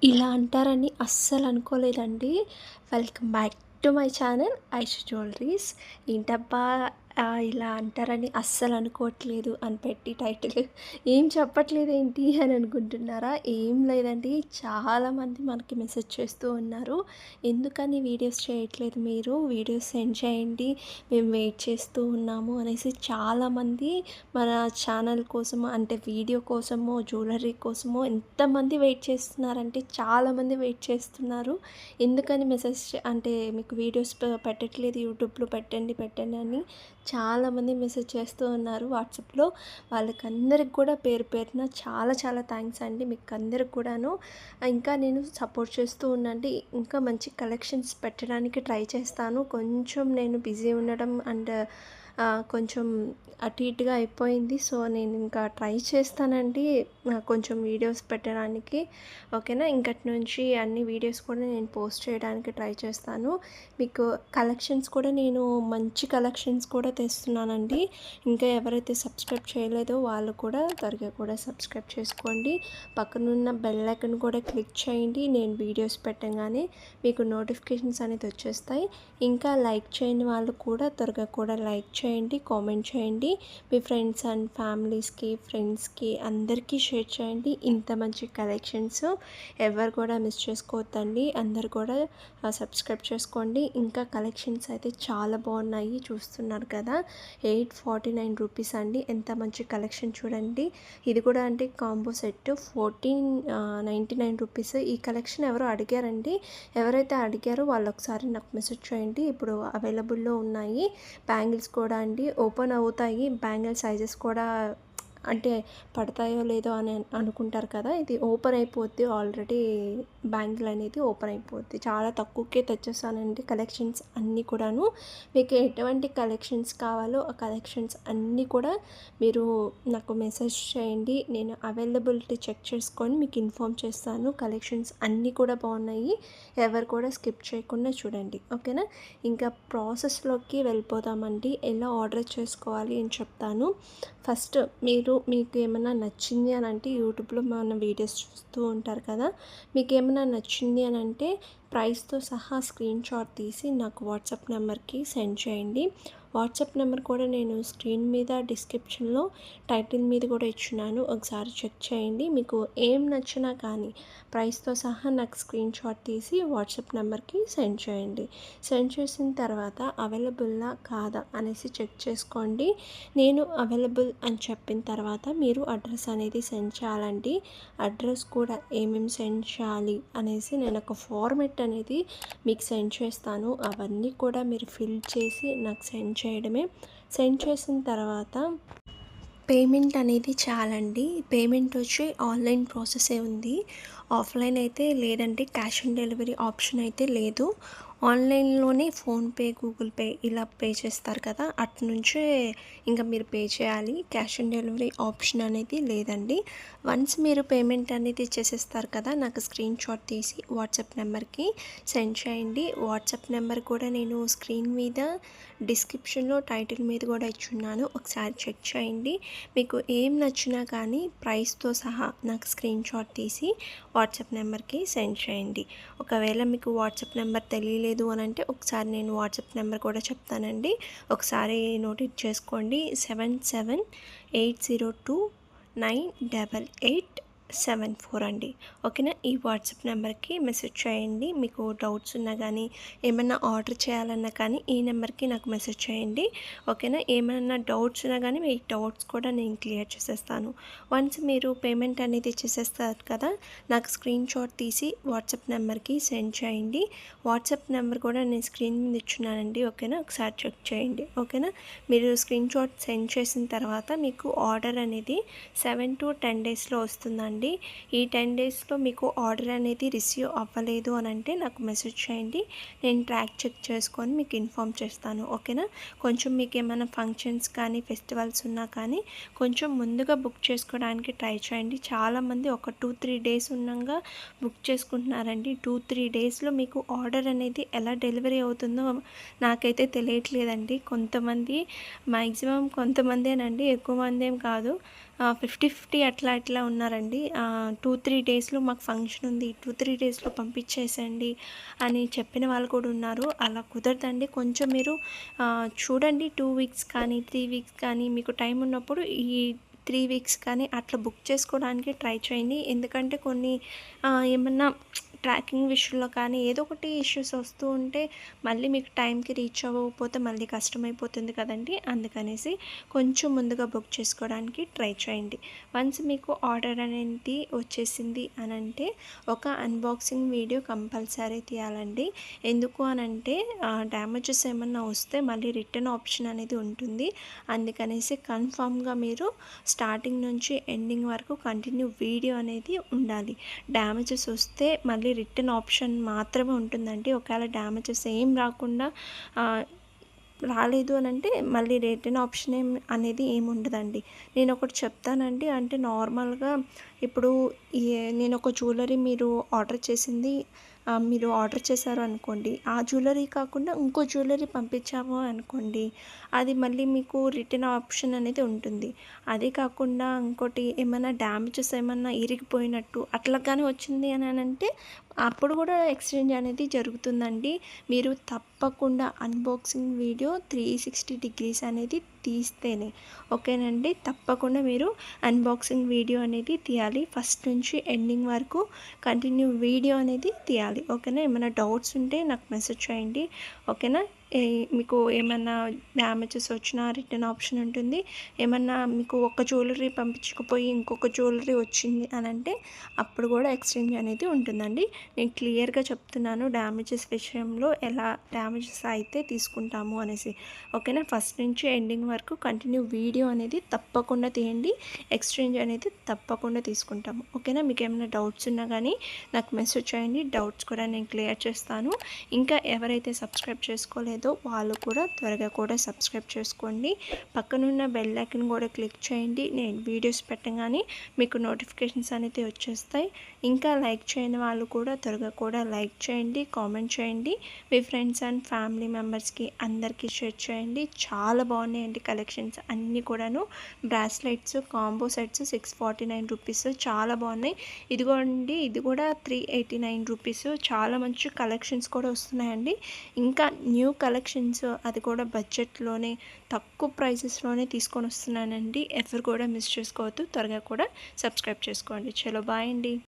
ఇలా అంటారని అస్సలు అనుకోలేదండి. Welcome back to my channel Aishu jewelleries. ఏంటబ్బా! ఇలా అంటారని అస్సలు అనుకోవట్లేదు అని పెట్టి టైటిల్ ఏం చెప్పట్లేదేంటి అని అనుకుంటున్నారా? ఏం లేదండి. చాలామంది మనకి మెసేజ్ చేస్తూ ఉన్నారు. ఎందుకని వీడియోస్ చేయట్లేదు మీరు? వీడియోస్ సెండ్ చేయండి. మేము వెయిట్ చేస్తూ ఉన్నాము అనేసి చాలామంది మన ఛానల్ కోసము అంటే వీడియో కోసమో, జ్యువెలరీ కోసమో ఎంతమంది వెయిట్ చేస్తున్నారంటే చాలామంది వెయిట్ చేస్తున్నారు. ఎందుకని మెసేజ్ అంటే మీకు వీడియోస్ పెట్టట్లేదు యూట్యూబ్‌లో పెట్టండి, పెట్టండి అని చాలామంది మెసేజ్ చేస్తూ ఉన్నారు వాట్సాప్‌లో. వాళ్ళకందరికి కూడా పేరు పేరున చాలా చాలా థ్యాంక్స్ అండి. మీకందరికి కూడాను. ఇంకా నేను సపోర్ట్ చేస్తూ ఉండండి. ఇంకా మంచి కలెక్షన్స్ పెట్టడానికి ట్రై చేస్తాను. కొంచెం నేను బిజీ ఉండడం అండ్ కొంచెం అటు ఇటుగా అయిపోయింది. సో, నేను ఇంకా ట్రై చేస్తానండి కొంచెం వీడియోస్ పెట్టడానికి. ఓకేనా? ఇంకటి నుంచి అన్ని వీడియోస్ కూడా నేను పోస్ట్ చేయడానికి ట్రై చేస్తాను. మీకు కలెక్షన్స్ కూడా నేను మంచి కలెక్షన్స్ కూడా తెస్తున్నానండి. ఇంకా ఎవరైతే సబ్స్క్రైబ్ చేయలేదో వాళ్ళు కూడా త్వరగా కూడా సబ్స్క్రైబ్ చేసుకోండి. పక్కనున్న బెల్ ఐకాన్ కూడా క్లిక్ చేయండి. నేను వీడియోస్ పెట్టంగానే మీకు నోటిఫికేషన్స్ అనేది వచ్చేస్తాయి. ఇంకా లైక్ చేయని వాళ్ళు కూడా త్వరగా కూడా లైక్ చేయండి, కామెంట్ చేయండి. మీ ఫ్రెండ్స్ అండ్ ఫ్రెండ్స్కి అందరికీ షేర్ చేయండి. ఇంత మంచి కలెక్షన్స్ ఎవరు కూడా మిస్ చేసుకోవద్దండి. అందరు కూడా సబ్స్క్రైబ్ చేసుకోండి. ఇంకా కలెక్షన్స్ అయితే చాలా బాగున్నాయి, చూస్తున్నారు కదా. 849 రూపీస్ అండి. ఎంత మంచి కలెక్షన్ చూడండి. ఇది కూడా అంటే కాంబో సెట్ 1499 రూపీస్. ఈ కలెక్షన్ ఎవరో అడిగారండి. ఎవరైతే అడిగారో వాళ్ళు ఒకసారి నాకు మెసేజ్ చేయండి. ఇప్పుడు అవైలబుల్లో ఉన్నాయి. బ్యాంగిల్స్ కూడా అండి ఓపెన్ అవుతాయి. బ్యాంగిల్ సైజెస్ కూడా అంటే పడతాయో లేదో అని అనుకుంటారు కదా. ఇది ఓపెన్ అయిపోద్ది. ఆల్రెడీ బ్యాంగిల్ అనేది ఓపెన్ అయిపోద్ది. చాలా తక్కువకే తెచ్చేసానండి కలెక్షన్స్ అన్నీ కూడాను. మీకు ఎటువంటి కలెక్షన్స్ కావాలో ఆ కలెక్షన్స్ అన్నీ కూడా మీరు నాకు మెసేజ్ చేయండి. నేను అవైలబిలిటీ చెక్ చేసుకొని మీకు ఇన్ఫామ్ చేస్తాను. కలెక్షన్స్ అన్నీ కూడా బాగున్నాయి. ఎవరు కూడా స్కిప్ చేయకుండా చూడండి. ఓకేనా? ఇంకా ప్రాసెస్లోకి వెళ్ళిపోదామండి. ఎలా ఆర్డర్ చేసుకోవాలి అని చెప్తాను. ఫస్ట్ మీకు ఏమైనా నచ్చింది అని అంటే యూట్యూబ్లో మన వీడియోస్ చూస్తూ ఉంటారు కదా. మీకు ఏమైనా నచ్చింది అని అంటే ప్రైస్తో సహా స్క్రీన్ షాట్ తీసి నాకు వాట్సాప్ నెంబర్కి సెండ్ చేయండి. వాట్సాప్ నెంబర్ కూడా నేను స్క్రీన్ మీద డిస్క్రిప్షన్లో టైటిల్ మీద కూడా ఇచ్చున్నాను. ఒకసారి చెక్ చేయండి. మీకు ఏం నచ్చినా కానీ ప్రైస్తో సహా నాకు స్క్రీన్ షాట్ తీసి వాట్సాప్ నెంబర్కి సెండ్ చేయండి. సెండ్ చేసిన తర్వాత అవైలబుల్లా కాదా అనేసి చెక్ చేసుకోండి. నేను అవైలబుల్ అని చెప్పిన తర్వాత మీరు అడ్రస్ అనేది సెండ్ చేయాలండి. అడ్రస్ కూడా ఏమేమి సెండ్ చేయాలి అనేసి నేను ఒక ఫార్మెట్ అనేది మీకు సెండ్ చేస్తాను. అవన్నీ కూడా మీరు ఫిల్ చేసి నాకు సెండ్ చేయడమే. సెండ్ చేసిన తర్వాత పేమెంట్ అనేది చాలండి. పేమెంట్ వచ్చి ఆన్లైన్ ప్రాసెసే ఉంది. ఆఫ్లైన్ అయితే లేదండి. క్యాష్ ఆన్ డెలివరీ ఆప్షన్ అయితే లేదు. ఆన్లైన్లోనే ఫోన్పే, గూగుల్ పే ఇలా పే చేస్తారు కదా, అటు నుంచే ఇంకా మీరు పే చేయాలి. క్యాష్ ఆన్ డెలివరీ ఆప్షన్ అనేది లేదండి. వన్స్ మీరు పేమెంట్ అనేది చేసేస్తారు కదా, నాకు స్క్రీన్ షాట్ తీసి వాట్సాప్ నెంబర్కి సెండ్ చేయండి. వాట్సాప్ నెంబర్ కూడా నేను స్క్రీన్ మీద డిస్క్రిప్షన్లో టైటిల్ మీద కూడా ఇచ్చున్నాను. ఒకసారి చెక్ చేయండి. మీకు ఏం నచ్చినా కానీ ప్రైస్తో సహా నాకు స్క్రీన్ షాట్ తీసి వాట్సాప్ నెంబర్కి సెండ్ చేయండి. ఒకవేళ మీకు వాట్సాప్ నెంబర్ తెలియలేదు అని అంటే ఒకసారి నేను వాట్సాప్ నెంబర్ కూడా చెప్తానండి. ఒకసారి నోట్ చేసుకోండి. 7780298874 అండి. ఓకేనా? ఈ వాట్సాప్ నెంబర్కి మెసేజ్ చేయండి. మీకు డౌట్స్ ఉన్నా కానీ ఏమైనా ఆర్డర్ చేయాలన్నా కానీ ఈ నెంబర్కి నాకు మెసేజ్ చేయండి. ఓకేనా? ఏమైనా డౌట్స్ ఉన్నా కానీ మీ డౌట్స్ కూడా నేను క్లియర్ చేసేస్తాను. వన్స్ మీరు పేమెంట్ అనేది చేసేస్తారు కదా, నాకు స్క్రీన్ షాట్ తీసి వాట్సాప్ నెంబర్కి సెండ్ చేయండి. వాట్సాప్ నెంబర్ కూడా నేను స్క్రీన్ మీద ఇచ్చున్నానండి. ఓకేనా? ఒకసారి చెక్ చేయండి. ఓకేనా? మీరు స్క్రీన్ షాట్ సెండ్ చేసిన తర్వాత మీకు ఆర్డర్ అనేది 7 to 10 డేస్లో వస్తుందండి. ఈ 10 డేస్లో మీకు ఆర్డర్ అనేది రిసీవ్ అవ్వలేదు అని అంటే నాకు మెసేజ్ చేయండి. నేను ట్రాక్ చెక్ చేసుకొని మీకు ఇన్ఫామ్ చేస్తాను. ఓకేనా? కొంచెం మీకు ఏమైనా ఫంక్షన్స్ కానీ ఫెస్టివల్స్ ఉన్నా కానీ కొంచెం ముందుగా బుక్ చేసుకోవడానికి ట్రై చేయండి. చాలామంది ఒక 2-3 డేస్ ఉన్నాగా బుక్ చేసుకుంటున్నారండి. 2-3 డేస్లో మీకు ఆర్డర్ అనేది ఎలా డెలివరీ అవుతుందో నాకైతే తెలియట్లేదండి. కొంతమంది మ్యాక్సిమం కొంతమందేనండి, ఎక్కువ మంది ఏం కాదు. 50-50 అట్లా ఉన్నారండి. 2-3 డేస్‌లో మాకు ఫంక్షన్ ఉంది. 2-3 డేస్‌లో పంపించేసేయండి అని చెప్పిన వాళ్ళు కూడా ఉన్నారు. అలా కుదరదండి. కొంచెం మీరు చూడండి 2 వీక్స్ కానీ, 3 వీక్స్ కానీ మీకు టైం ఉన్నప్పుడు ఈ 3 వీక్స్ కానీ అట్లా బుక్ చేసుకోవడానికి ట్రై చేయండి. ఎందుకంటే కొన్ని ఏమన్నా ట్రాకింగ్ విషయంలో కానీ ఏదో ఒకటి ఇష్యూస్ వస్తూ ఉంటే మళ్ళీ మీకు టైంకి రీచ్ అవ్వకపోతే మళ్ళీ కష్టమైపోతుంది కదండీ! అందుకనేసి కొంచెం ముందుగా బుక్ చేసుకోవడానికి ట్రై చేయండి. వన్స్ మీకు ఆర్డర్ అనేది వచ్చేసింది అనంటే ఒక అన్బాక్సింగ్ వీడియో కంపల్సరీ తీయాలండి. ఎందుకు అనంటే డ్యామేజెస్ ఏమన్నా వస్తే మళ్ళీ రిటర్న్ ఆప్షన్ అనేది ఉంటుంది. అందుకనేసి కన్ఫామ్‌గా మీరు స్టార్టింగ్ నుంచి ఎండింగ్ వరకు కంటిన్యూ వీడియో అనేది ఉండాలి. డ్యామేజెస్ వస్తే మళ్ళీ రిటర్న్ ఆప్షన్ మాత్రమే ఉంటుందండి. ఒకవేళ డ్యామేజెస్ ఏం రాకుండా రాలేదు అనంటే మళ్ళీ రిటర్న్ ఆప్షన్ అనేది ఏమి ఉండదండి. నేను ఒకటి చెప్తానండి. అంటే నార్మల్‌గా ఇప్పుడు నేను ఒక జ్యువెలరీ మీరు ఆర్డర్ చేశారు అనుకోండి. ఆ జ్యువెలరీ కాకుండా ఇంకో జ్యువెలరీ పంపించాము అనుకోండి. అది మళ్ళీ మీకు రిటర్న్ ఆప్షన్ అనేది ఉంటుంది. అదే కాకుండా ఇంకోటి ఏమన్నా డ్యామేజెస్ ఏమన్నా ఇరిగిపోయినట్టు అట్లా కానీ వచ్చింది అని అనంటే అప్పుడు కూడా ఎక్స్చేంజ్ అనేది జరుగుతుందండి. మీరు తప్పకుండా అన్బాక్సింగ్ వీడియో 360 డిగ్రీస్ అనేది తీస్తేనే ఓకేనండి. తప్పకుండా మీరు అన్బాక్సింగ్ వీడియో అనేది తీయాలి. ఫస్ట్ నుంచి ఎండింగ్ వరకు కంటిన్యూ వీడియో అనేది తీయాలి. ఓకేనా. ఏమైనా డౌట్స్ ఉంటే నాకు మెసేజ్ చేయండి. ఓకేనా. మీకు ఏమన్నా డ్యామేజెస్ వచ్చినా రిటర్న్ ఆప్షన్ ఉంటుంది. ఏమన్నా మీకు ఒక జ్యువెలరీ పంపించకపోయి ఇంకొక జ్యువెలరీ వచ్చింది అనంటే అప్పుడు కూడా ఎక్స్చేంజ్ అనేది ఉంటుందండి. నేను క్లియర్గా చెప్తున్నాను డ్యామేజెస్ విషయంలో ఎలా డ్యామేజెస్ అయితే తీసుకుంటాము అనేసి. ఓకేనా. ఫస్ట్ నుంచి ఎండింగ్ వరకు కంటిన్యూ వీడియో అనేది తప్పకుండా తీయండి. ఎక్స్చేంజ్ అనేది తప్పకుండా తీసుకుంటాము. ఓకేనా. మీకు ఏమైనా డౌట్స్ ఉన్నా కానీ నాకు మెసేజ్ చేయండి. డౌట్స్ కూడా నేను క్లియర్ చేస్తాను. ఇంకా ఎవరైతే సబ్స్క్రైబ్ చేసుకోలేదో వాళ్ళు కూడా త్వరగా కూడా సబ్స్క్రైబ్ చేసుకోండి. పక్కనున్న బెల్ ఐకాన్ కూడా క్లిక్ చేయండి. నేను వీడియోస్ పెట్టగానే మీకు నోటిఫికేషన్స్ అనేది వచ్చేస్తాయి. ఇంకా లైక్ చేయని వాళ్ళు కూడా త్వరగా కూడా లైక్ చేయండి, కామెంట్ చేయండి. మీ ఫ్రెండ్స్ అండ్ ఫ్యామిలీ మెంబర్స్కి అందరికీ షేర్ చేయండి. చాలా బాగున్నాయండి కలెక్షన్స్ అన్నీ కూడాను. బ్రాస్లెట్స్ కాంబో సెట్స్ 649 రూపీస్ చాలా బాగున్నాయి. ఇదిగోండి ఇది కూడా 389 రూపీస్. చాలా మంచి కలెక్షన్స్ కూడా వస్తున్నాయండి. ఇంకా న్యూ కలెక్షన్స్ అది కూడా బడ్జెట్లోనే తక్కువ ప్రైసెస్లోనే తీసుకొని వస్తున్నానండి. ఎవరు కూడా మిస్ చేసుకోవద్దు. త్వరగా కూడా సబ్స్క్రైబ్ చేసుకోండి. చలో బాయ్ అండి.